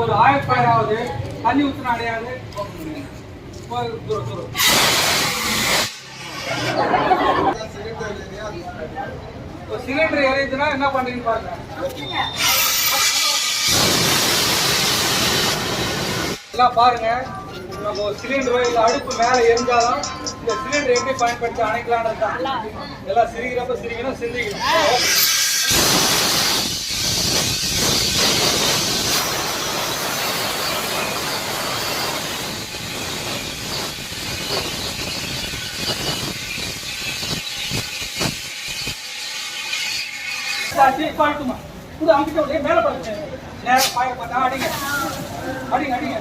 ஒரு ஆயப்பாயாவது தண்ணி ஊற்றின அடையாது தூரம் சிலிண்டர் எரியுதுன்னா என்ன பண்றீங்கன்னு பாருங்க. எல்லாம் பாருங்க, நம்ம சிலிண்டர் இல்லை அடுப்பு மேலே எரிஞ்சாலும் இந்த சிலிண்டர் எப்படி பயன்படுத்தி அணைக்கலான்னு தான். எல்லாம் சிரிக்கிறப்ப சிரிக்கணும், சிந்திக்கணும். பாட்டுமா கூட அங்கிட்ட மேல பாருங்க, நேரம் பாய பார்த்தா அடிங்க அடிங்க அடிங்க